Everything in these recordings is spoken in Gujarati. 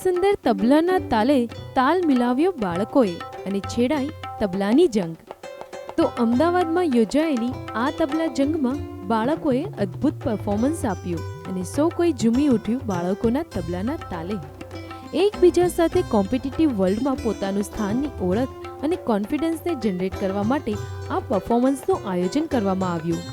સુંદર તબલાના તાલે તાલ મિલાવ્યો બાળકોએ અને છેડાઈ તબલાની જંગ. તો અમદાવાદમાં યોજાયેલી આ તબલા જંગમાં બાળકોએ અદ્ભુત પરફોર્મન્સ આપ્યું અને સૌ કોઈ ઝૂમી ઉઠ્યું બાળકોના તબલાના તાલે. એકબીજા સાથે કોમ્પિટિટિવ વર્લ્ડમાં પોતાનું સ્થાનની ઓળખ અને કોન્ફિડન્સને જનરેટ કરવા માટે આ પરફોર્મન્સનું આયોજન કરવામાં આવ્યું.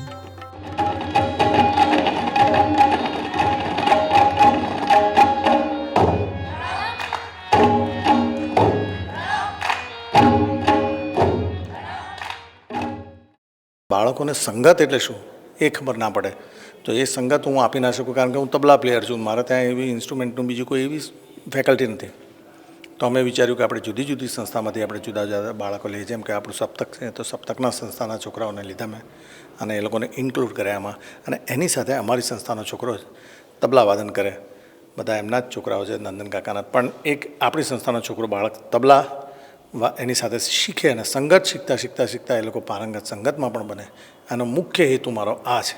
બાળકોને સંગત એટલે શું એ ખબર ના પડે તો એ સંગત હું આપી ના શકું, કારણ કે હું તબલા પ્લેયર છું. મારે ત્યાં એવી ઇન્સ્ટ્રુમેન્ટનું બીજી કોઈ એવી ફેકલ્ટી નથી. તો અમે વિચાર્યું કે આપણે જુદી જુદી સંસ્થામાંથી આપણે જુદા જુદા બાળકો લઈએ. જેમ કે આપણું સપ્તક છે તો સપ્તકના સંસ્થાના છોકરાઓને લીધા મેં અને એ લોકોને ઇન્ક્લુડ કર્યા એમાં. અને એની સાથે અમારી સંસ્થાનો છોકરો તબલા વાદન કરે. બધા એમના જ છોકરાઓ છે, નંદન કાકાના. પણ એક આપણી સંસ્થાનો છોકરો બાળક તબલા એની સાથે શીખે અને સંગત શીખતા શીખતા શીખતા એ લોકો પારંગત સંગતમાં પણ બને. આનો મુખ્ય હેતુ મારો આ છે.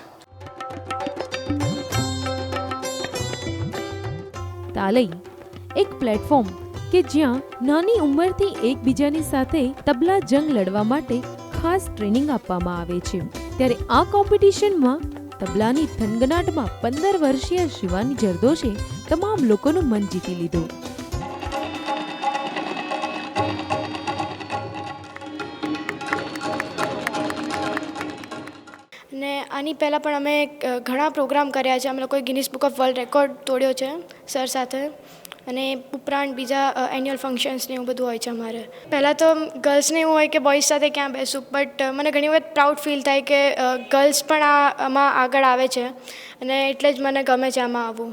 તાલઈ એક પ્લેટફોર્મ કે જ્યાં નાની ઉંમરથી એકબીજાની સાથે તબલા જંગ લડવા માટે ખાસ ટ્રેનિંગ આપવામાં આવે છે. ત્યારે આ કોમ્પિટિશનમાં તબલાની થનગનાટમાં 15 વર્ષીય શિવાની જરદોશે તમામ લોકોનું મન જીતી લીધું. અને આની પહેલાં પણ અમે ઘણા પ્રોગ્રામ કર્યા છે. અમે લોકોએ Guinness book of world record તોડ્યો છે સર સાથે. અને ઉપરાંત બીજા એન્યુઅલ ફંક્શન્સ ને એવું બધું હોય છે અમારે. પહેલાં તો ગર્લ્સને એવું હોય કે બોયઝ સાથે ક્યાં બેસું, બટ મને ઘણી વખત પ્રાઉડ ફીલ થાય કે ગર્લ્સ પણ આમાં આગળ આવે છે અને એટલે જ મને ગમે છે આમાં આવવું.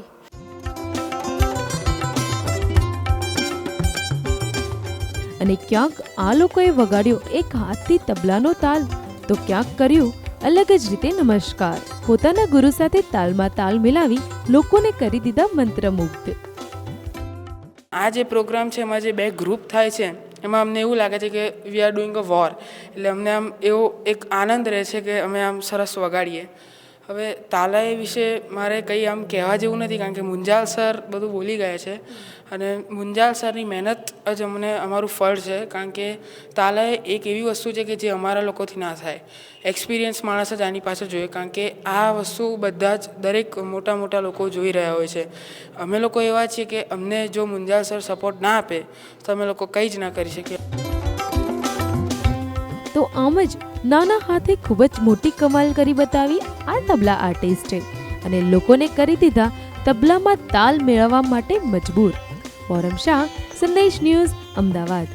અને ક્યાંક આ લોકોએ વગાડ્યો એક હાથથી તબલાનો તાલ, તો ક્યાંક કર્યું અલગ જ રીતે નમસ્કાર. પોતાના ગુરુ સાથે તાલમાં તાલ મિલાવી લોકોને કરી દીધા મંત્રમુગ્ધ. આ જે પ્રોગ્રામ છે એમાં જે બે ગ્રુપ થાય છે એમાં અમને એવું લાગે છે કે we are doing a war. એટલે અમને આમ એવો એક આનંદ રહે છે કે અમે આમ સરસ વગાડીએ. હવે તાલાઈ વિશે મારે કંઈ આમ કહેવા જેવું નથી, કારણ કે મુંજાલ સર બધું બોલી ગયા છે અને મુંજાલ સરની મહેનત જ અમને અમારું ફળ છે. કારણ કે તાલાઈ એક એવી વસ્તુ છે કે જે અમારા લોકોથી ના થાય. એક્સપિરિયન્સ માણસ જ આની પાછળ જોઈએ, કારણ કે આ વસ્તુ બધા જ દરેક મોટા મોટા લોકો જોઈ રહ્યા હોય છે. અમે લોકો એવા છીએ કે અમને જો મુંજાલ સર સપોર્ટ ના આપે તો અમે લોકો કંઈ જ ના કરી શકીએ. તો આમ જ નાના હાથે ખૂબ જ મોટી કમાલ કરી બતાવી આ તબલા આર્ટિસ્ટે અને લોકોને કરી દીધા તબલામાં તાલ મેળવવા માટે મજબૂર. ફોરમ શાહ, સંદેશ ન્યૂઝ, અમદાવાદ.